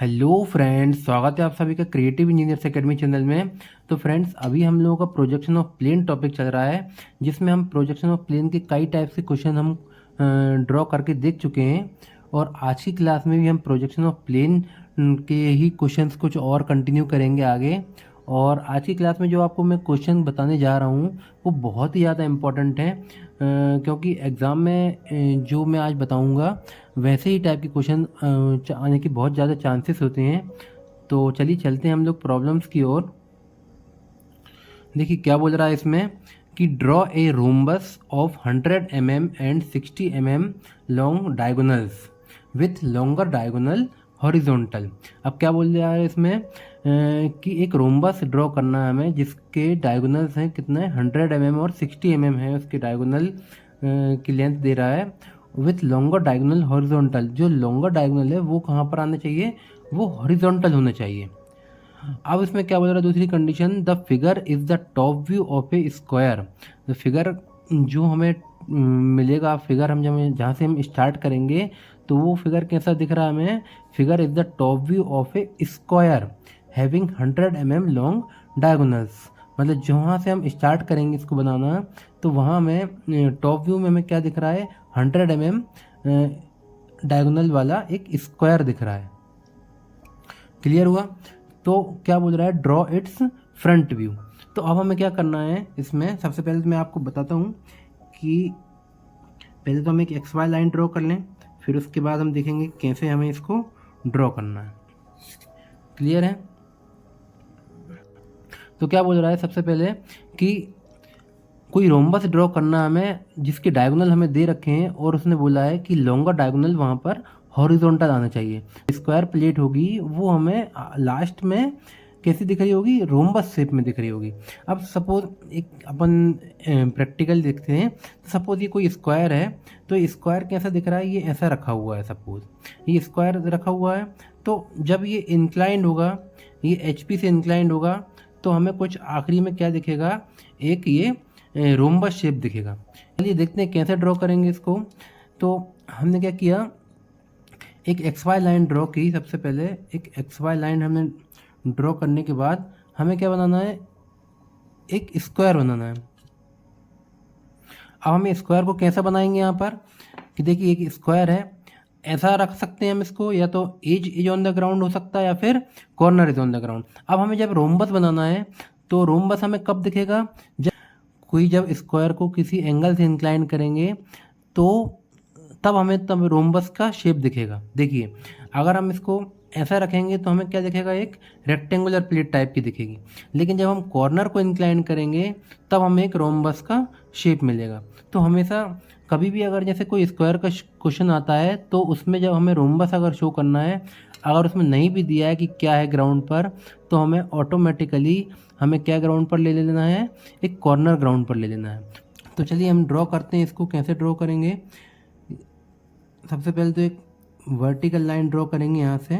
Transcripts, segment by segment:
Hello friends, स्वागत है आप सभी का क्रिएटिव इंजीनियर्स एकेडमी चैनल में। तो फ्रेंड्स, अभी हम लोगों का प्रोजेक्शन ऑफ प्लेन टॉपिक चल रहा है, जिसमें हम प्रोजेक्शन ऑफ प्लेन के कई टाइप्स के क्वेश्चन हम ड्रॉ करके देख चुके हैं। और आज की क्लास में भी हम प्रोजेक्शन ऑफ प्लेन के ही क्वेश्चंस कुछ और कंटिन्यू करेंगे आगे। और आज की क्लास में जो आपको मैं क्वेश्चन बताने जा रहा हूँ वो बहुत ही ज़्यादा इम्पोर्टेंट है, क्योंकि एग्ज़ाम में जो मैं आज बताऊँगा वैसे ही टाइप के क्वेश्चन आने के बहुत ज़्यादा चांसेस होते हैं। तो चलिए चलते हैं हम लोग प्रॉब्लम्स की ओर। देखिए क्या बोल रहा है इसमें कि draw a rhombus of 100 mm and 60 mm long diagonals with longer diagonal horizontal. अब क्या बोल रहा है इसमें कि एक रोम्बस ड्रॉ करना है हमें जिसके डायगोनल्स हैं कितने 100 mm और 60 mm है उसके डायगोनल की लेंथ दे रहा है विथ लॉन्गर डायगोनल हॉरिजॉन्टल। जो लॉन्गर डायगोनल है वो कहाँ पर आना चाहिए, वो हॉरिजॉन्टल होना चाहिए। अब इसमें क्या बोल रहा है दूसरी condition, the figure is the top view of A square. The figure जो हमें मिलेगा, फिगर हम जब जहाँ से हम स्टार्ट करेंगे तो वो फिगर कैसा दिख रहा है हमें, figure is the top view of A square having 100 mm long diagonals. मतलब जहाँ से हम स्टार्ट करेंगे इसको बनाना तो वहाँ में टॉप व्यू में हमें क्या दिख रहा है, 100 mm डायगोनल वाला एक स्क्वायर दिख रहा है। क्लियर हुआ? तो क्या बोल रहा है, ड्रॉ इट्स फ्रंट व्यू। तो अब हमें क्या करना है इसमें, सबसे पहले तो मैं आपको बताता हूँ कि पहले तो हम एक एक्स वाई लाइन ड्रॉ कर लें, फिर उसके बाद हम देखेंगे कैसे हमें इसको ड्रॉ करना है। क्लियर है? तो क्या बोल रहा है सबसे पहले कि कोई रोम्बस ड्रॉ करना है हमें जिसके डायगोनल हमें दे रखे हैं और उसने बोला है कि लॉन्गर डायगोनल वहाँ पर हॉरिजॉन्टल आना चाहिए। स्क्वायर प्लेट होगी वो हमें लास्ट में कैसी दिख रही होगी, रोम्बस शेप में दिख रही होगी। अब सपोज एक अपन प्रैक्टिकल देखते हैं। तो सपोज ये कोई स्क्वायर है, तो स्क्वायर कैसा दिख रहा है, ये ऐसा रखा हुआ है। सपोज ये स्क्वायर रखा हुआ है, तो जब ये इंक्लाइंड होगा, ये एचपी से इंक्लाइंड होगा, तो हमें कुछ आखिरी में क्या दिखेगा, एक ये रोम्बस शेप दिखेगा। चलिए देखते हैं कैसे ड्रॉ करेंगे इसको। तो हमने क्या किया, एक एक्स वाई लाइन ड्रॉ की। सबसे पहले एक एक्स वाई लाइन हमने ड्रॉ करने के बाद हमें क्या बनाना है, एक स्क्वायर बनाना है। अब हम स्क्वायर को कैसा बनाएंगे यहाँ पर कि देखिए एक स्क्वायर है, ऐसा रख सकते हैं हम इसको, या तो edge is on the ground हो सकता है या फिर corner is on the ground. अब हमें जब रोम्बस बनाना है तो रोम्बस हमें कब दिखेगा, जब स्क्वायर को किसी एंगल से इंक्लाइन करेंगे तो तब रोम्बस का शेप दिखेगा। देखिए अगर हम इसको ऐसा रखेंगे तो हमें क्या दिखेगा, एक रेक्टेंगुलर प्लेट टाइप की दिखेगी। लेकिन जब हम कॉर्नर को इंक्लाइन करेंगे तब हमें एक रोम्बस का शेप मिलेगा। तो हमेशा कभी भी अगर जैसे कोई स्क्वायर का क्वेश्चन आता है तो उसमें जब हमें रोम्बस अगर शो करना है, अगर उसमें नहीं भी दिया है कि क्या है ग्राउंड पर, तो हमें ऑटोमेटिकली हमें क्या ग्राउंड पर ले लेना है, एक कॉर्नर ग्राउंड पर ले लेना है। तो चलिए हम ड्रॉ करते हैं इसको। कैसे ड्रॉ करेंगे, सबसे पहले तो एक वर्टिकल लाइन ड्रॉ करेंगे। यहाँ से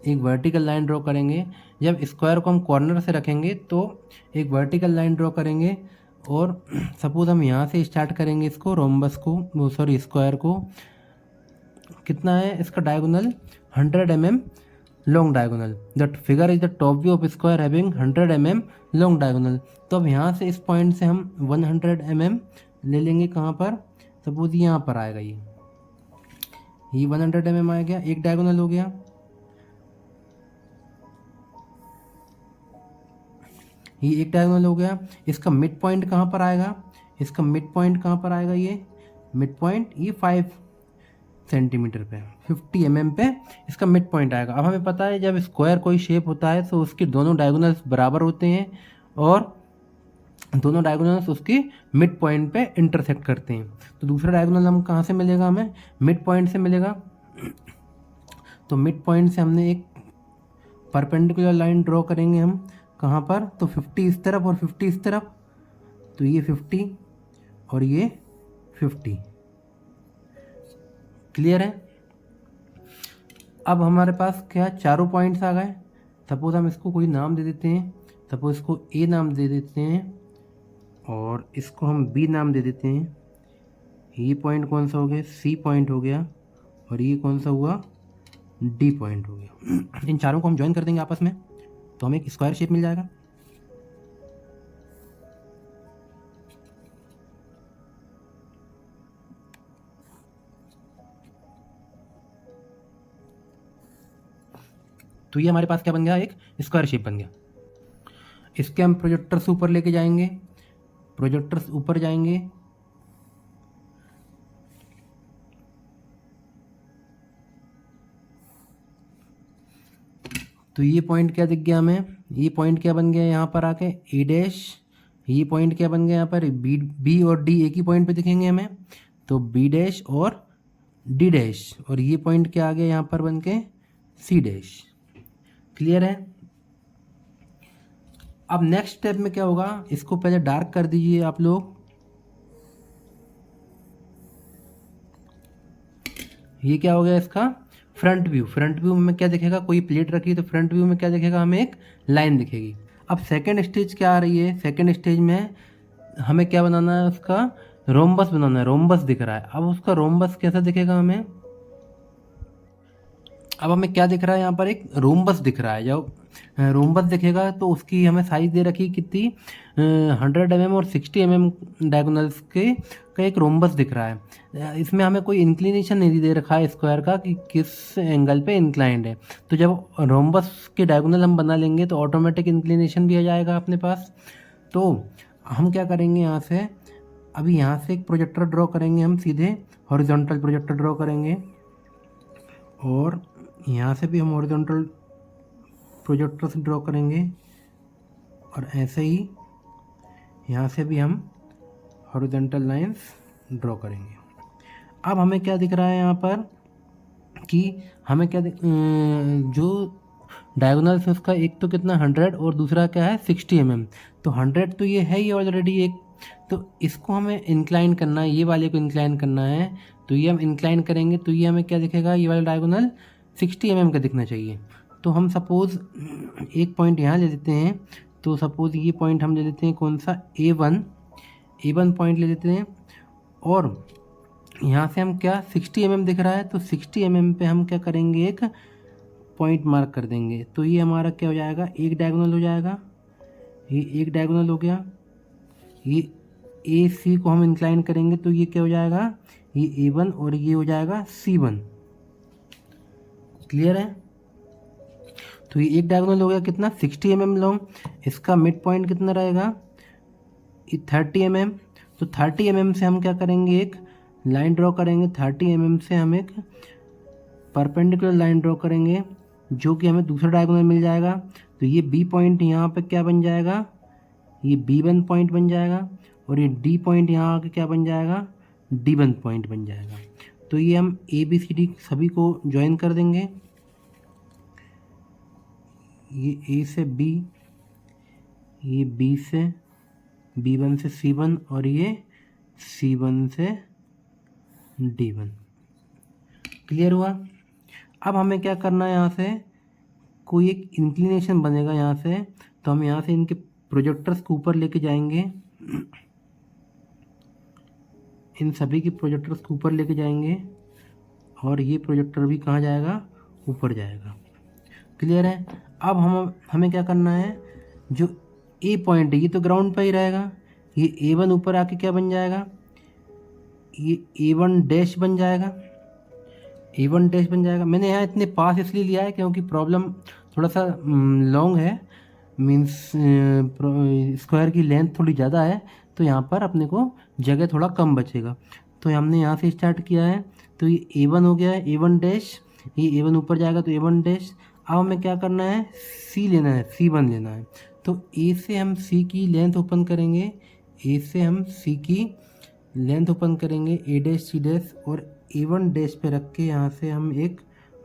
एक वर्टिकल लाइन ड्रॉ करेंगे। जब स्क्वायर को हम कॉर्नर से रखेंगे तो एक वर्टिकल लाइन ड्रॉ करेंगे। और सपोज हम यहाँ से स्टार्ट करेंगे इसको, रोम्बस को, सॉरी स्क्वायर को। कितना है इसका diagonal, 100 mm long diagonal. That figure is the top view of square having 100 mm long diagonal. तो अब यहाँ से इस पॉइंट से हम 100 mm ले लेंगे। कहाँ पर, सपोज यहाँ पर आएगा, ये 100 mm आ गया, एक डायगोनल हो गया। ये एक डायगोनल हो गया। इसका मिड पॉइंट कहाँ पर आएगा, इसका मिड पॉइंट कहाँ पर आएगा, ये मिड पॉइंट ये 5 सेंटीमीटर पे, 50 mm पे इसका मिड पॉइंट आएगा। अब हमें पता है जब स्क्वायर कोई शेप होता है तो उसके दोनों डायगोनल्स बराबर होते हैं और दोनों डायगोनल्स उसके मिड पॉइंट पे इंटरसेक्ट करते हैं। तो दूसरा डायगोनल हम कहाँ से मिलेगा, हमें मिड पॉइंट से मिलेगा। तो मिड पॉइंट से हमने एक परपेंडिकुलर लाइन ड्रॉ करेंगे हम। कहाँ पर, तो 50 इस तरफ और 50 इस तरफ। तो ये 50 और ये 50। क्लियर है? अब हमारे पास क्या चारों पॉइंट्स आ गए। सपोज हम इसको कोई नाम दे देते हैं, सपोज इसको ए नाम दे देते हैं और इसको हम बी नाम दे देते हैं। ये पॉइंट कौन सा हो गया, सी पॉइंट हो गया। और ये कौन सा हुआ, डी पॉइंट हो गया। इन चारों को हम ज्वाइन कर देंगे आपस में तो हमें एक स्क्वायर शेप मिल जाएगा। तो ये हमारे पास क्या बन गया, एक स्क्वायर शेप बन गया। इसके हम प्रोजेक्टर्स ऊपर लेके जाएंगे, प्रोजेक्टर्स ऊपर जाएंगे, तो ये पॉइंट क्या दिख गया हमें, ये पॉइंट क्या बन गया यहाँ पर आके ए डैश, ये पॉइंट क्या बन गया यहाँ पर बी और डी एक ही पॉइंट पे दिखेंगे हमें, तो बी डैश और डी डैश, और ये पॉइंट क्या आ गया यहाँ पर बन के सी डैश। क्लियर है। अब नेक्स्ट स्टेप में क्या होगा, इसको पहले डार्क कर दीजिए आप लोग। ये क्या हो गया इसका फ्रंट व्यू। फ्रंट व्यू में क्या दिखेगा, कोई प्लेट रखी है तो फ्रंट व्यू में क्या दिखेगा, हमें एक लाइन दिखेगी। अब सेकंड स्टेज क्या आ रही है, सेकंड स्टेज में हमें क्या बनाना है, उसका रोम्बस बनाना है। रोम्बस दिख रहा है, अब उसका रोम्बस कैसा दिखेगा हमें, अब हमें क्या दिख रहा है यहाँ पर, एक रोम्बस दिख रहा है। जब रोम्बस दिखेगा तो उसकी हमें साइज दे रखी कितनी, 100 mm और 60 mm डायगोनल्स के का एक रोम्बस दिख रहा है। इसमें हमें कोई इंक्लिनेशन नहीं दे रखा है स्क्वायर का कि किस एंगल पे इंक्लाइंड है। तो जब रोम्बस के डायगोनल हम बना लेंगे तो ऑटोमेटिक इंक्लिनेशन भी आ जाएगा अपने पास। तो हम क्या करेंगे, यहाँ से अभी यहाँ से एक प्रोजेक्टर ड्रॉ करेंगे, हम सीधे हॉरिजॉन्टल प्रोजेक्टर ड्रॉ करेंगे, और यहाँ से भी हम हॉरिजॉन्टल प्रोजेक्टर से ड्रॉ करेंगे, और ऐसे ही यहाँ से भी हम हॉरिजॉन्टल लाइंस ड्रॉ करेंगे। अब हमें क्या दिख रहा है यहाँ पर कि हमें क्या जो डायगोनल्स है उसका एक तो कितना 100 और दूसरा क्या है 60 mm। तो 100 तो ये है ही ऑलरेडी एक, तो इसको हमें इंक्लाइन करना है, ये वाले को इंक्लाइन करना है। तो ये हम इंक्लाइन करेंगे तो ये हमें क्या दिखेगा, ये वाला डायगोनल 60 mm का दिखना चाहिए। तो हम सपोज़ एक पॉइंट यहाँ ले लेते हैं, तो सपोज़ ये पॉइंट हम ले लेते हैं कौन सा, A1 पॉइंट ले लेते हैं, और यहाँ से हम क्या 60 mm दिख रहा है, तो 60 mm पे हम क्या करेंगे, एक पॉइंट मार्क कर देंगे। तो ये हमारा क्या हो जाएगा, एक डायगोनल हो जाएगा, ये एक डायगोनल हो गया। ये ए सी को हम इंक्लाइन करेंगे तो ये क्या हो जाएगा, ये A1 और ये हो जाएगा C1। क्लियर है। तो ये एक डायगोनल हो गया कितना 60 mm लॉन्ग, इसका मिड पॉइंट कितना रहेगा, ये 30 mm। तो 30 mm से हम क्या करेंगे, एक लाइन ड्रॉ करेंगे। 30 mm से हम एक परपेंडिकुलर लाइन ड्रॉ करेंगे जो कि हमें दूसरा डायगोनल मिल जाएगा। तो ये बी पॉइंट यहाँ पे क्या बन जाएगा, ये B1 पॉइंट बन जाएगा, और ये डी पॉइंट यहाँ आके क्या बन जाएगा, D1 पॉइंट बन जाएगा। तो ये हम ABCD सभी को ज्वाइन कर देंगे, ये A से B, ये B से B1 से C1, और ये C1 से D1। क्लियर हुआ। अब हमें क्या करना है, यहाँ से कोई एक इंक्लिनेशन बनेगा यहाँ से, तो हम यहाँ से इनके प्रोजेक्टर्स को ऊपर लेके जाएंगे, इन सभी की प्रोजेक्टर्स को ऊपर लेके जाएंगे, और ये प्रोजेक्टर भी कहाँ जाएगा, ऊपर जाएगा। क्लियर है। अब हमें क्या करना है, जो ए पॉइंट है ये तो ग्राउंड पर ही रहेगा, ये A1 ऊपर आके क्या बन जाएगा, ये A1 डैश बन जाएगा, A1 डैश बन जाएगा। मैंने यहाँ इतने पास इसलिए लिया है क्योंकि प्रॉब्लम थोड़ा सा लॉन्ग है, मीन्स स्क्वायर की लेंथ थोड़ी ज़्यादा है, तो यहाँ पर अपने को जगह थोड़ा कम बचेगा। तो हमने यहाँ से स्टार्ट किया है, तो ये A1 हो गया है, A1 डैश, ये A1 ऊपर जाएगा तो A1 डैश। अब हमें क्या करना है, C लेना है, C1 लेना है। तो A से हम C की लेंथ ओपन करेंगे, A से हम C की लेंथ ओपन करेंगे, A डैश C डैश, और A1 डैश पे रख के यहाँ से हम एक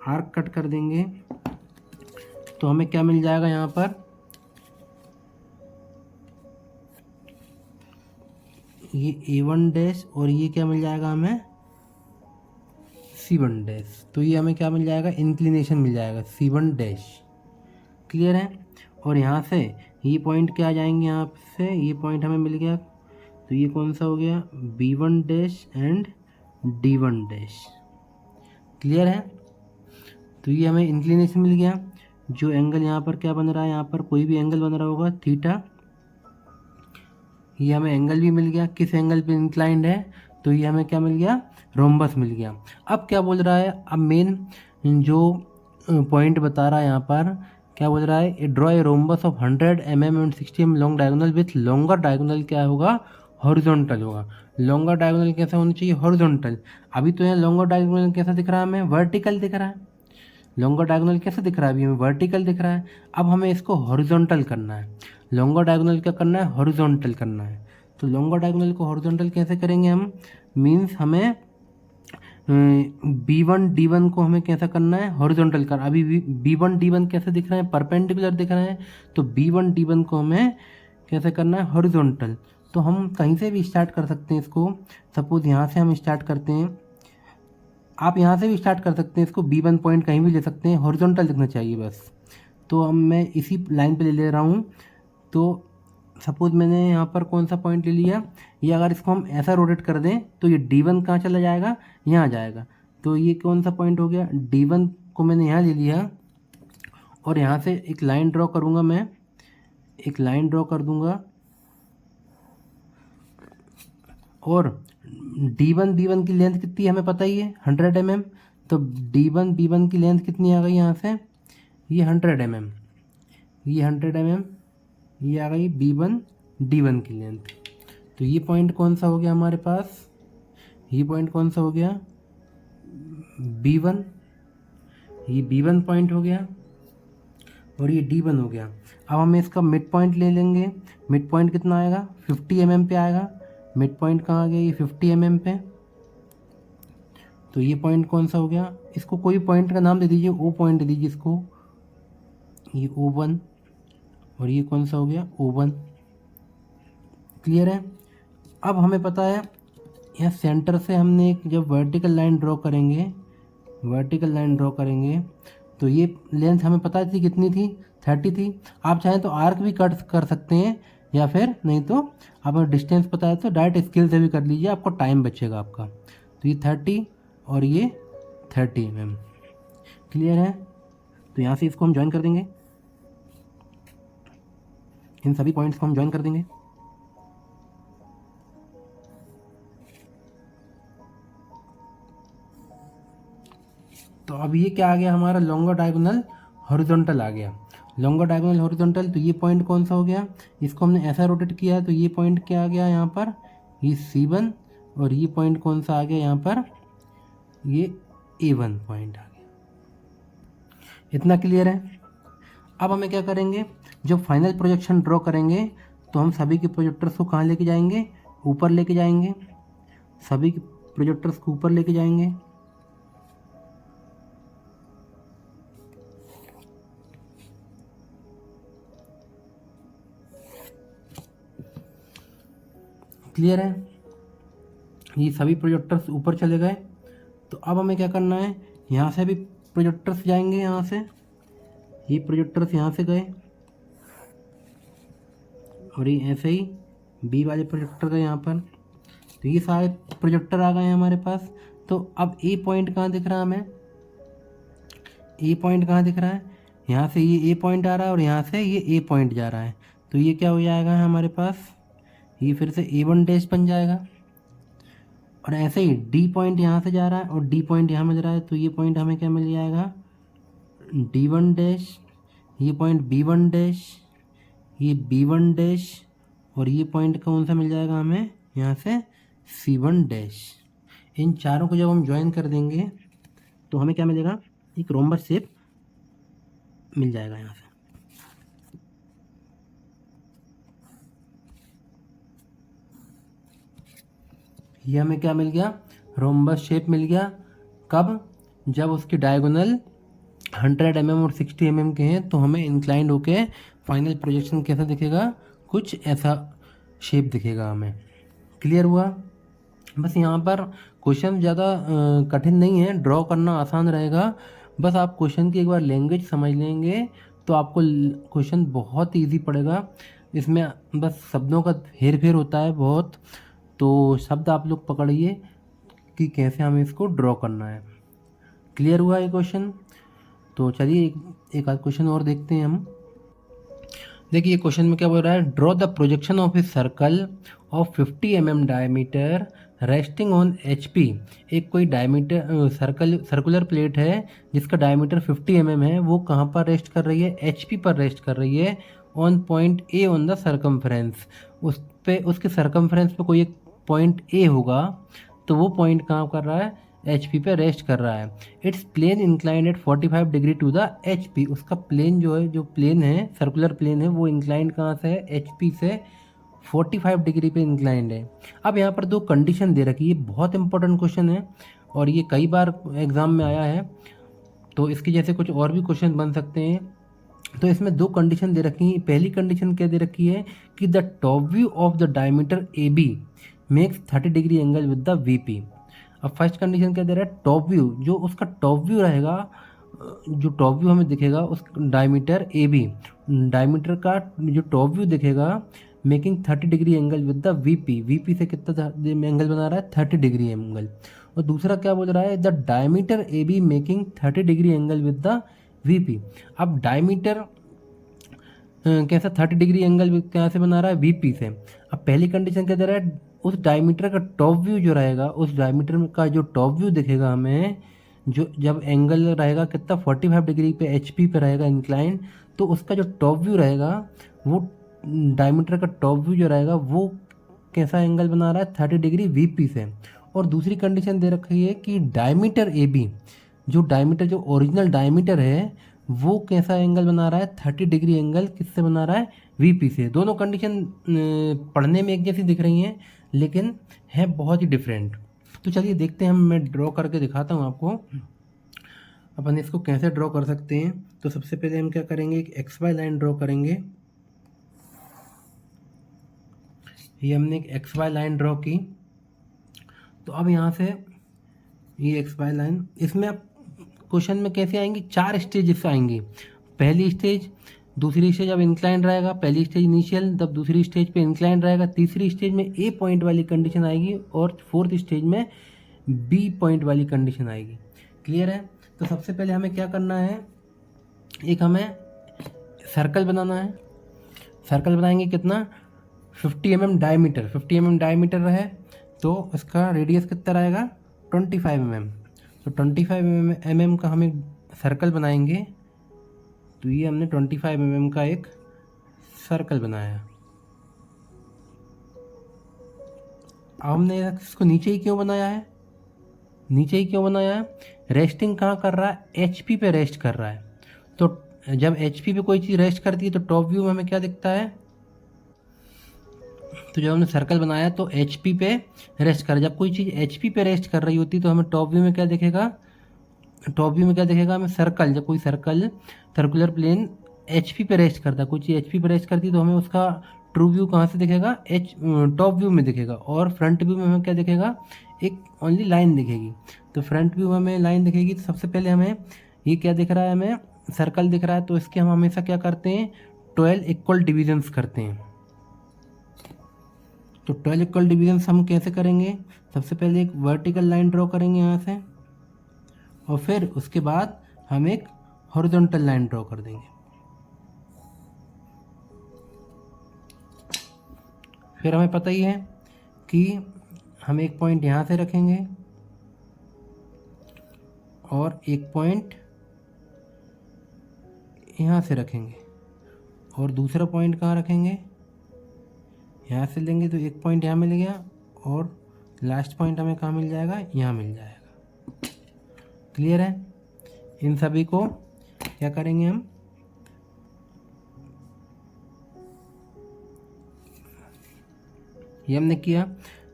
आर्क कट कर देंगे। तो हमें क्या मिल जाएगा यहाँ पर, ये A1 डैश, और ये क्या मिल जाएगा हमें C1 डैश। तो ये हमें क्या मिल जाएगा, इंक्लिनेशन मिल जाएगा C1 डैश। क्लियर है। और यहाँ से ये पॉइंट क्या आ जाएंगे, यहाँ से ये पॉइंट हमें मिल गया, तो ये कौन सा हो गया, B1 dash and D1 dash. Clear है। तो ये हमें इंक्लिनेशन मिल गया। जो एंगल यहाँ पर क्या बन रहा है, यहाँ पर कोई भी एंगल बन रहा होगा थीटा, ये हमें एंगल भी मिल गया। किस एंगल पे इंक्लाइंड है, तो ये हमें क्या मिल गया, रोम्बस मिल गया। अब क्या बोल रहा है, अब मेन जो पॉइंट बता रहा है यहाँ पर, क्या बोल रहा है, draw a rhombus of 100 mm and 60 mm long diagonal with longer diagonal क्या होगा, हॉरिजॉन्टल होगा। लॉन्गर डायगोनल कैसा होना चाहिए, हॉरिजॉन्टल। अभी तो यहाँ लॉन्गर डायगोनल कैसा दिख रहा है हमें, वर्टिकल दिख रहा है। लॉन्गर डायगोनल कैसे दिख रहा है, अभी हमें वर्टिकल दिख रहा है। अब हमें इसको हॉरिजॉन्टल करना है। लॉन्गर डायगोनल क्या करना है, हॉरिजॉन्टल करना है। तो लॉन्गर डायगोनल को हॉरिजॉन्टल कैसे करेंगे हम, मीन्स हमें B1 D1 को हमें कैसा करना है, हॉरिजॉन्टल कर। अभी B1 D1 कैसे दिख रहे हैं, परपेंडिकुलर दिख रहे हैं। तो B1 D1 को हमें कैसे करना है, हॉरिजॉन्टल। तो हम कहीं से भी स्टार्ट कर सकते हैं इसको। सपोज यहाँ से हम स्टार्ट करते हैं, आप यहाँ से भी स्टार्ट कर सकते हैं इसको, B1 पॉइंट कहीं भी ले सकते हैं, हॉरिजॉन्टल दिखना चाहिए बस। तो अब मैं इसी लाइन पे ले रहा हूँ। तो सपोज मैंने यहाँ पर कौन सा पॉइंट ले लिया, ये अगर इसको हम ऐसा रोटेट कर दें तो ये D1 कहाँ चला जाएगा, यहाँ जाएगा। तो ये कौन सा पॉइंट हो गया, D1 को मैंने यहाँ ले लिया और यहाँ से एक लाइन ड्रॉ करूँगा, मैं एक लाइन ड्रॉ कर दूँगा और D1 B1 की लेंथ कितनी है हमें पता ही है, 100 mm। तो D1 B1 की लेंथ कितनी आ गई यहाँ से, ये 100 mm, ये 100 mm, ये आ गई B1 D1 की लेंथ। तो ये पॉइंट कौन सा हो गया हमारे पास, ये पॉइंट कौन सा हो गया, B1, ये B1 पॉइंट हो गया और ये D1 हो गया। अब हम इसका मिड पॉइंट ले लेंगे। मिड पॉइंट कितना आएगा, 50 mm पे आएगा। मिड पॉइंट कहाँ आ गया, ये 50 mm पे। तो ये पॉइंट कौन सा हो गया, इसको कोई पॉइंट का नाम दे दीजिए, O पॉइंट दे दीजिए इसको, ये O1 और ये कौन सा हो गया, O1। क्लियर है। अब हमें पता है यहाँ सेंटर से हमने एक जब वर्टिकल लाइन ड्रॉ करेंगे, वर्टिकल लाइन ड्रॉ करेंगे तो ये लेंथ हमें पता थी कितनी थी, 30 थी। आप चाहें तो आर्क भी कट कर सकते हैं या फिर नहीं तो आपको डिस्टेंस पता है तो डायरेक्ट स्केल से भी कर लीजिए, आपको टाइम बचेगा आपका। तो ये 30 और ये 30 mm। क्लियर है। तो यहाँ से इसको हम ज्वाइन कर देंगे, इन सभी पॉइंट्स को हम ज्वाइन कर देंगे। तो अब ये क्या आ गया हमारा, लॉन्गर डायगोनल हॉरिजॉन्टल आ गया। लॉन्गर डायगोनल हॉरिजॉन्टल, तो ये पॉइंट कौन सा हो गया, इसको हमने ऐसा रोटेट किया है तो ये पॉइंट क्या आ गया यहाँ पर, ये C1 और ये पॉइंट कौन सा आ गया यहाँ पर, ये A1 पॉइंट आ गया। इतना क्लियर है। अब हमें क्या करेंगे, जब फाइनल प्रोजेक्शन ड्रॉ करेंगे तो हम सभी के प्रोजेक्टर्स को कहाँ लेके जाएंगे, ऊपर लेके जाएंगे। सभी के प्रोजेक्टर्स को ऊपर लेके जाएंगे। क्लियर है, ये सभी प्रोजेक्टर्स ऊपर चले गए। तो अब हमें क्या करना है, यहाँ से भी प्रोजेक्टर्स जाएंगे, यहाँ से ये प्रोजेक्टर्स यहाँ से गए और ये ऐसे ही बी वाले प्रोजेक्टर गए यहाँ पर। तो ये सारे प्रोजेक्टर आ गए हैं हमारे पास। तो अब ए पॉइंट कहाँ दिख रहा है हमें, ए पॉइंट कहाँ दिख रहा है, यहाँ से ये ए पॉइंट आ रहा है और यहाँ से ये ए पॉइंट जा रहा है। तो ये क्या हो जाएगा हमारे पास, ये फिर से A1 डैश बन जाएगा। और ऐसे ही डी पॉइंट यहाँ से जा रहा है और डी पॉइंट यहाँ मिल रहा है, तो ये पॉइंट हमें क्या मिल जाएगा, D1 डैश, ये पॉइंट B1 डैश, ये B1 डैश और ये पॉइंट कौन सा मिल जाएगा हमें यहाँ से, C1 डैश। इन चारों को जब हम ज्वाइन कर देंगे तो हमें क्या मिलेगा, एक रोम्बस शेप मिल जाएगा यहाँ से। ये हमें क्या मिल गया, रोम्बस शेप मिल गया। कब, जब उसकी डायगोनल 100 mm और 60 mm के हैं। तो हमें इंक्लाइंड होके फाइनल प्रोजेक्शन कैसा दिखेगा, कुछ ऐसा शेप दिखेगा हमें। क्लियर हुआ। बस यहाँ पर क्वेश्चन ज़्यादा कठिन नहीं है, ड्रॉ करना आसान रहेगा। बस आप क्वेश्चन की एक बार लैंग्वेज समझ लेंगे तो आपको क्वेश्चन बहुत ईजी पड़ेगा। इसमें बस शब्दों का हेर फेर होता है बहुत, तो शब्द आप लोग पकड़िए कि कैसे हमें इसको ड्रॉ करना है। क्लियर हुआ ये क्वेश्चन। तो चलिए एक आध क्वेश्चन और देखते हैं हम। देखिए क्वेश्चन में क्या बोल रहा है, draw the projection of a circle of 50 mm diameter resting on HP। एक कोई डायमीटर सर्कुलर प्लेट है जिसका डायमीटर 50 mm है, वो कहाँ पर रेस्ट कर रही है, HP पर रेस्ट कर रही है, on point A on the circumference. उस पे उसके सर्कम्फ्रेंस पे कोई एक पॉइंट A होगा, तो वो पॉइंट कहाँ कर रहा है, HP पे रेस्ट कर रहा है। It's plane inclined at 45 degree to the HP। उसका प्लेन जो है, जो प्लेन है, सर्कुलर प्लेन है, वो इंक्लाइंड कहाँ से है, HP से 45 डिग्री पे इंक्लाइंड है। अब यहाँ पर दो कंडीशन दे रखी है, बहुत इंपॉर्टेंट क्वेश्चन है और ये कई बार एग्जाम में आया है, तो इसके जैसे कुछ और भी क्वेश्चन बन सकते हैं। तो इसमें दो कंडीशन दे रखी है। पहली कंडीशन क्या दे रखी है कि the top view of the diameter AB makes 30 degree angle with the VP। अब फर्स्ट कंडीशन क्या दे रहा है, टॉप व्यू, जो उसका टॉप व्यू रहेगा, जो टॉप व्यू हमें दिखेगा उस डायमीटर AB, डायमीटर का जो टॉप व्यू दिखेगा making 30 degree angle with the VP से कितना एंगल बना रहा है, 30 डिग्री एंगल। और दूसरा क्या बोल रहा है, the diameter AB making 30 degree angle with the VP। अब डायमीटर कैसा 30 डिग्री एंगल कहाँ से बना रहा है, VP से। अब पहली कंडीशन क्या दे रहा है, उस डायमीटर का टॉप व्यू जो रहेगा, उस डायमीटर का जो टॉप व्यू दिखेगा हमें, जो जब एंगल रहेगा कितना 45 डिग्री पे HP पे रहेगा इंक्लाइन, तो उसका जो टॉप व्यू रहेगा, वो डायमीटर का टॉप व्यू जो रहेगा वो कैसा एंगल बना रहा है, 30 डिग्री VP से। और दूसरी कंडीशन दे रखी है कि डायमीटर AB, जो डायमीटर जो ओरिजिनल डायमीटर है, वो कैसा एंगल बना रहा है, 30 डिग्री एंगल किससे बना रहा है, VP से। दोनों कंडीशन पढ़ने में एक जैसी दिख रही हैं लेकिन है बहुत ही डिफरेंट। तो चलिए देखते हैं, मैं ड्रॉ करके दिखाता हूँ आपको अपन इसको कैसे ड्रॉ कर सकते हैं। तो सबसे पहले हम क्या करेंगे, एक XY लाइन ड्रॉ करेंगे। ये हमने एक XY लाइन ड्रॉ की। तो अब यहाँ से ये XY लाइन, इसमें अब क्वेश्चन में कैसे आएंगी, 4 स्टेज आएंगी। पहली स्टेज, दूसरी स्टेज अब इंक्लाइन रहेगा, पहली स्टेज इनिशियल, तब दूसरी स्टेज पे इंक्लाइन रहेगा, तीसरी स्टेज में A पॉइंट वाली कंडीशन आएगी और फोर्थ स्टेज में B पॉइंट वाली कंडीशन आएगी। क्लियर है। तो सबसे पहले हमें क्या करना है, एक हमें सर्कल बनाना है। सर्कल बनाएंगे कितना, 50 mm डायमीटर, 50 mm डायमीटर रहे तो इसका रेडियस कितना रहेगा, 25 mm। तो 25 mm का हम एक सर्कल बनाएंगे। तो ये हमने 25 mm का एक सर्कल बनाया। अब हमने इसको नीचे ही क्यों बनाया है, नीचे ही क्यों बनाया है, रेस्टिंग कहाँ कर रहा है, HP पे रेस्ट कर रहा है। तो जब HP पे कोई चीज़ रेस्ट करती है तो टॉप व्यू में हमें क्या दिखता है, तो जब हमने सर्कल बनाया तो HP पे रेस्ट कर, जब कोई चीज़ HP पे रेस्ट कर रही होती है तो हमें टॉप व्यू में क्या दिखेगा, टॉप व्यू में क्या दिखेगा हमें, सर्कल। जब कोई सर्कुलर प्लेन HP पे रेस्ट करता है, कोई चीज़ HP पे रेस्ट करती है तो हमें उसका ट्रू व्यू कहाँ से दिखेगा, टॉप व्यू में दिखेगा। और फ्रंट व्यू में हमें क्या दिखेगा, एक ओनली लाइन दिखेगी। तो फ्रंट व्यू में हमें लाइन दिखेगी। तो सबसे पहले हमें ये क्या दिख रहा है, हमें सर्कल दिख रहा है, तो इसके हम हमेशा क्या करते हैं, 12 इक्वल डिविजन्स करते हैं। तो 12 इक्वल डिविजन्स हम कैसे करेंगे, सबसे पहले एक वर्टिकल लाइन ड्रॉ करेंगे यहाँ से, और फिर उसके बाद हम एक हॉरिजॉन्टल लाइन ड्रॉ कर देंगे। फिर हमें पता ही है कि हम एक पॉइंट यहाँ से रखेंगे और एक पॉइंट यहाँ से रखेंगे, और दूसरा पॉइंट कहाँ रखेंगे, यहाँ से लेंगे तो एक पॉइंट यहाँ मिल गया, और लास्ट पॉइंट हमें कहाँ मिल जाएगा, यहाँ मिल जाएगा। क्लियर है। इन सभी को क्या करेंगे हम, ये हमने किया,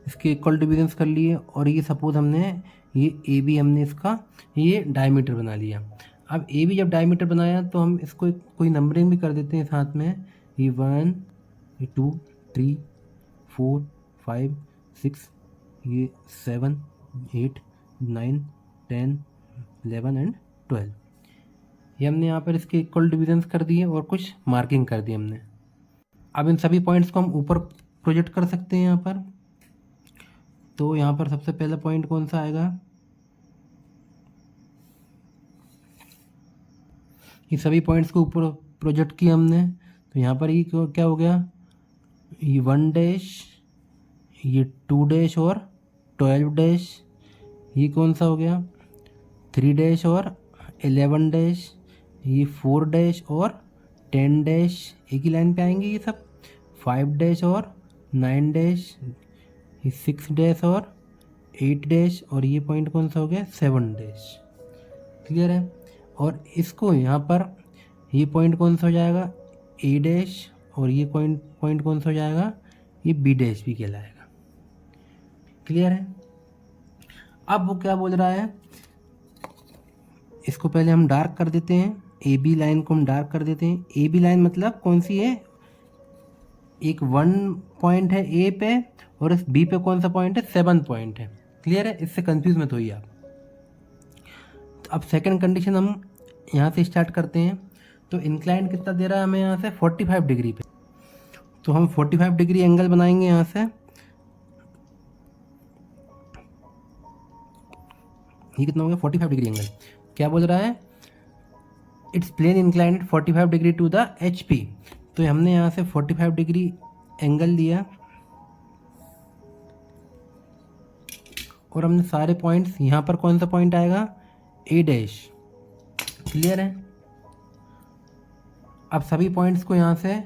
इसके इक्वल डिविजन्स कर लिए, और ये सपोज हमने ये AB हमने इसका ये डायमीटर बना लिया। अब AB जब डायमीटर बनाया तो हम इसको कोई नंबरिंग भी कर देते हैं साथ में, ये 1 ये 2 3 4 5 6 ये 7 8 9 10 11 एंड 12। ये हमने यहाँ पर इसके इक्वल डिविजन्स कर दिए और कुछ मार्किंग कर दी हमने। अब इन सभी पॉइंट्स को हम ऊपर प्रोजेक्ट कर सकते हैं यहाँ पर। तो यहाँ पर सबसे पहला पॉइंट कौन सा आएगा, ये सभी पॉइंट्स को ऊपर प्रोजेक्ट किया हमने, तो यहाँ पर ये क्या हो गया, ये 1 डैश, ये 2 डैश और 12 डैश, ये कौन सा हो गया 3 डैश और 11 डैश, ये 4 डैश और 10 डैश एक ही लाइन पे आएंगे ये सब, 5 डैश और 9 डैश, ये 6 डैश और 8 डैश, और ये पॉइंट कौन सा हो गया 7 डैश। क्लियर है। और इसको यहाँ पर ये पॉइंट कौन सा हो जाएगा ए डैश, और ये पॉइंट कौन सा हो जाएगा ये बी डैश भी कहलाएगा। क्लियर है। अब वो क्या बोल रहा है, इसको पहले हम डार्क कर देते हैं, ए बी लाइन को हम डार्क कर देते हैं। ए बी लाइन मतलब कौन सी है, एक 1 पॉइंट है ए पे और इस बी पे कौन सा पॉइंट है 7 पॉइंट है। क्लियर है, इससे कंफ्यूज मत होइए आप। तो अब सेकंड कंडीशन हम यहाँ से स्टार्ट करते हैं। तो इंक्लाइन कितना दे रहा है हमें यहाँ से 45 डिग्री पे, तो हम 45 डिग्री एंगल बनाएंगे यहाँ से। ये कितना हो गया 45 डिग्री एंगल। क्या बोल रहा है, it's plane inclined 45 degree to the H P. तो हमने यहाँ से 45 डिग्री एंगल लिया और हमने सारे पॉइंट्स, यहाँ पर कौन सा पॉइंट आएगा ए डैश। क्लियर है। अब सभी पॉइंट्स को यहाँ से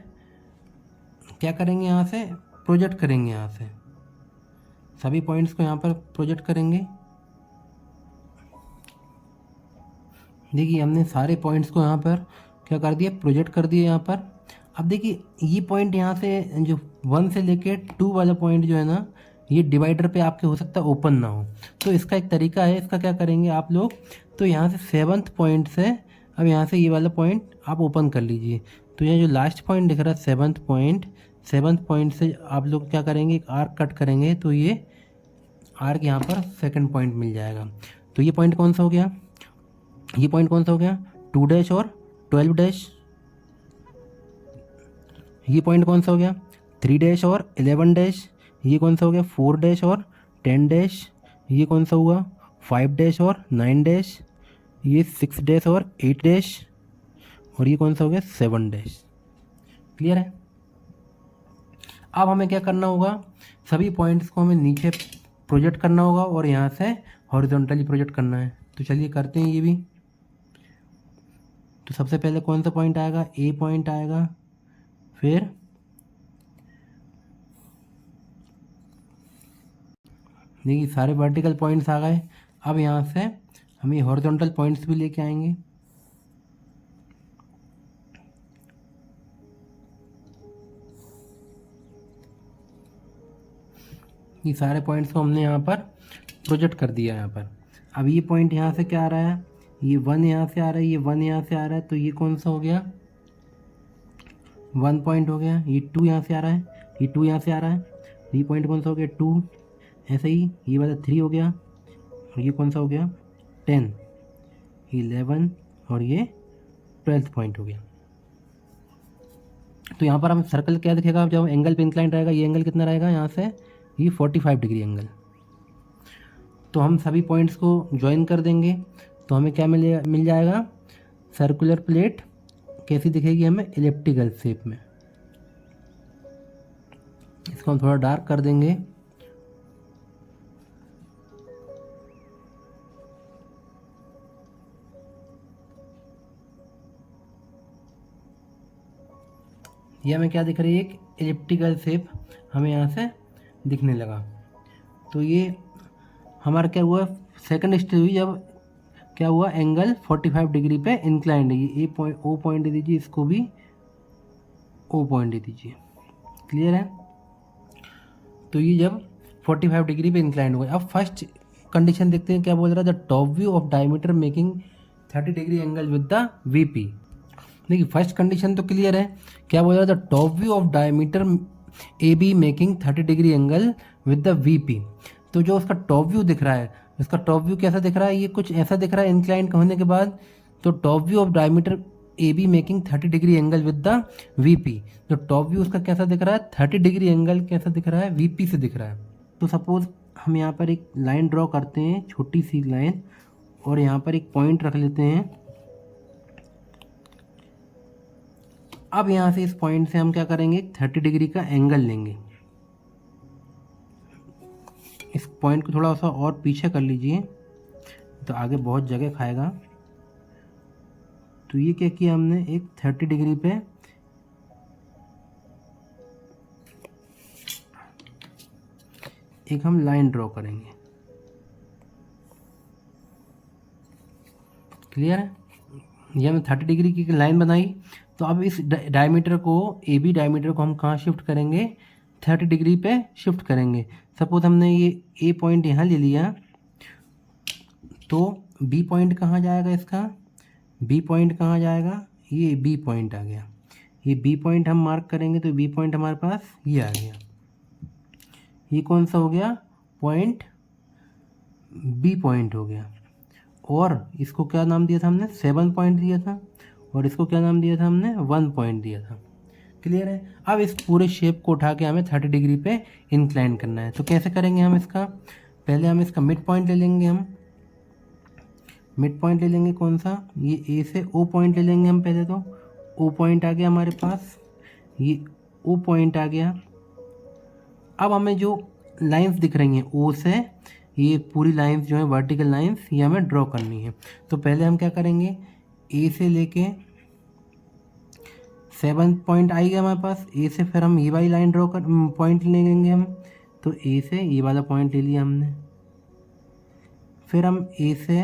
क्या करेंगे, यहाँ से प्रोजेक्ट करेंगे, यहाँ से सभी पॉइंट्स को यहाँ पर प्रोजेक्ट करेंगे। देखिए हमने सारे पॉइंट्स को यहाँ पर क्या कर दिया, प्रोजेक्ट कर दिया यहाँ पर। अब देखिए ये पॉइंट यहाँ से जो 1 से लेके 2 वाला पॉइंट जो है ना, ये डिवाइडर पे आपके हो सकता है ओपन ना हो। तो इसका एक तरीका है, इसका क्या करेंगे आप लोग, तो यहाँ से 7th पॉइंट से अब यहाँ से ये वाला पॉइंट आप ओपन कर लीजिए। तो यहाँ जो लास्ट पॉइंट दिख रहा है 7th पॉइंट से आप लोग क्या करेंगे, एक आर्क कट करेंगे, तो ये आर्क यहाँ पर सेकंड पॉइंट मिल जाएगा। तो ये पॉइंट कौन सा हो गया, ये पॉइंट कौन सा हो गया 2 डैश और 12 डैश। ये पॉइंट कौन सा हो गया 3 डैश और 11 डैश। ये कौन सा हो गया 4 डैश और 10 डैश। ये कौन सा हुआ 5 डैश और 9 डैश। ये 6 डैश और 8 डैश, और ये कौन सा हो गया 7 डैश। क्लियर है। अब हमें क्या करना होगा, सभी पॉइंट्स को हमें नीचे प्रोजेक्ट करना होगा और यहाँ से हॉरिजॉन्टली प्रोजेक्ट करना है। तो चलिए करते हैं ये भी। तो सबसे पहले कौन सा पॉइंट आएगा, ए पॉइंट आएगा, फिर देखिए सारे वर्टिकल पॉइंट्स आ गए। अब यहाँ से हम ये हॉरिजॉन्टल पॉइंट्स भी लेके आएंगे। ये सारे पॉइंट्स को हमने यहाँ पर प्रोजेक्ट कर दिया यहाँ पर। अब ये पॉइंट यहाँ से क्या आ रहा है, ये 1 यहाँ से आ रहा है, ये 1 यहाँ से आ रहा है, तो ये कौन सा हो गया 1 पॉइंट हो गया। ये 2 यहाँ से आ रहा है, ये 2 यहाँ से आ रहा है, ये पॉइंट कौन सा हो गया 2। ऐसे ही ये वाला 3 हो गया, और ये कौन सा हो गया 10, 11 और ये 12th पॉइंट हो गया। तो यहाँ पर हम सर्कल क्या दिखेगा, जब एंगल पे इंक्लाइंड रहेगा, ये एंगल कितना रहेगा यहाँ से, ये 45 डिग्री एंगल। तो हम सभी पॉइंट्स को ज्वाइन कर देंगे, तो हमें क्या मिल जाएगा, सर्कुलर प्लेट कैसी दिखेगी हमें, एलिप्टिकल शेप में। इसको हम थोड़ा डार्क कर देंगे। ये हमें क्या दिख रही है, एक एलिप्टिकल शेप हमें यहाँ से दिखने लगा। तो ये हमारा क्या हुआ, सेकंड स्टेज हुई जब क्या हुआ, एंगल 45 डिग्री पे इंक्लाइंड है। ये ओ पॉइंट दे दीजिए, इसको भी ओ पॉइंट दे दीजिए। क्लियर है। तो ये जब 45 डिग्री पे इंक्लाइंड हुआ। अब फर्स्ट कंडीशन देखते हैं क्या बोल रहा है, the top view of diameter making 30 degree angle with the VP. देखिए फर्स्ट कंडीशन तो क्लियर है, क्या बोल रहा है, the top view of diameter A be making 30 degree angle with the VP. तो जो उसका टॉप व्यू दिख रहा है, इसका टॉप व्यू कैसा दिख रहा है, ये कुछ ऐसा दिख रहा है इंक्लाइंड होने के बाद। तो top view of diameter A be making 30 degree angle with the VP. तो टॉप व्यू उसका कैसा दिख रहा है, 30 डिग्री एंगल कैसा दिख रहा है, वीपी से दिख रहा है। तो सपोज हम यहाँ पर एक लाइन ड्रॉ करते हैं, छोटी सी लाइन, और यहाँ पर एक पॉइंट रख लेते हैं। अब यहाँ से इस पॉइंट से हम क्या करेंगे, 30 डिग्री का एंगल लेंगे। इस पॉइंट को थोड़ा सा और पीछे कर लीजिए, तो आगे बहुत जगह खाएगा। तो ये क्या किया हमने, एक 30 डिग्री पे एक हम लाइन ड्रॉ करेंगे। क्लियर है? ये हमने 30 डिग्री की लाइन बनाई। तो अब इस डायमीटर को, ए बी डायमीटर को हम कहाँ शिफ्ट करेंगे, 30 डिग्री पे शिफ्ट करेंगे। सपोज हमने ये ए पॉइंट यहाँ ले लिया, तो बी पॉइंट कहाँ जाएगा इसका, बी पॉइंट कहाँ जाएगा, ये बी पॉइंट आ गया। ये बी पॉइंट हम मार्क करेंगे तो बी पॉइंट हमारे पास ये आ गया। ये कौन सा हो गया, पॉइंट बी पॉइंट हो गया। और इसको क्या नाम दिया था हमने, 7 पॉइंट दिया था, और इसको क्या नाम दिया था हमने, 1 पॉइंट दिया था। क्लियर है? अब इस पूरे शेप को उठा के हमें 30 डिग्री पे इंक्लाइन करना है। तो कैसे करेंगे हम इसका, पहले हम इसका मिड पॉइंट ले लेंगे। हम मिड पॉइंट ले लेंगे कौन सा, ये ए से ओ पॉइंट ले लेंगे हम। पहले तो ओ पॉइंट आ गया हमारे पास, ये ओ पॉइंट आ गया। अब हमें जो लाइंस दिख रही हैं ओ से, ये पूरी लाइंस जो है वर्टिकल लाइंस, ये हमें ड्रॉ करनी है। तो पहले हम क्या करेंगे, ए से लेके 7 पॉइंट आएगा हमारे पास, ए से फिर हम ये वाली लाइन ड्रॉ कर पॉइंट लेंगे हम। तो ए से ये वाला पॉइंट ले लिया हमने। फिर हम ए से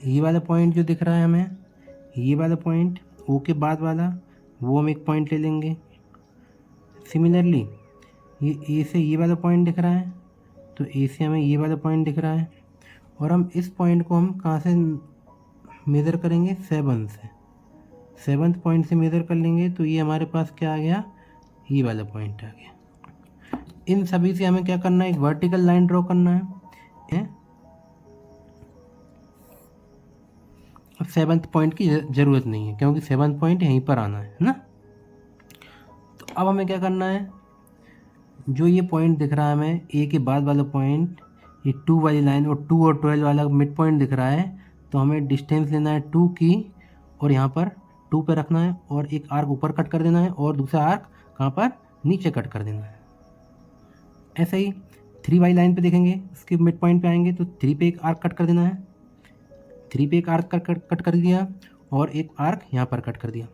ये वाला पॉइंट जो दिख रहा है हमें, ये वाला पॉइंट ओ के बाद वाला, वो हम एक पॉइंट ले लेंगे। सिमिलरली ये ए से ये वाला पॉइंट दिख रहा है, तो ए से हमें ये वाला पॉइंट दिख रहा है। और हम इस पॉइंट को हम कहाँ से मेज़र करेंगे, 7 से, 7th पॉइंट से मेज़र कर लेंगे। तो ये हमारे पास क्या आ गया, ये वाला पॉइंट आ गया। इन सभी से हमें क्या करना है, एक वर्टिकल लाइन ड्रॉ करना है। अब 7th पॉइंट की ज़रूरत नहीं है, क्योंकि 7th पॉइंट यहीं पर आना है ना। तो अब हमें क्या करना है, जो ये पॉइंट दिख रहा है हमें, ए के बाद वाला पॉइंट, ये 2 वाली लाइन, और 2 और 12 वाला मिड पॉइंट दिख रहा है। तो हमें डिस्टेंस लेना है 2 की, और यहाँ पर 2 पे रखना है, और एक आर्क ऊपर कट कर देना है, और दूसरा आर्क कहाँ पर, नीचे कट कर देना है। ऐसे ही 3 वाली लाइन पे देखेंगे, उसके मिड पॉइंट पे आएंगे तो 3 पे एक आर्क कट कर देना है, 3 पे एक आर्क कट कर दिया, और एक आर्क यहाँ पर कट कर दिया।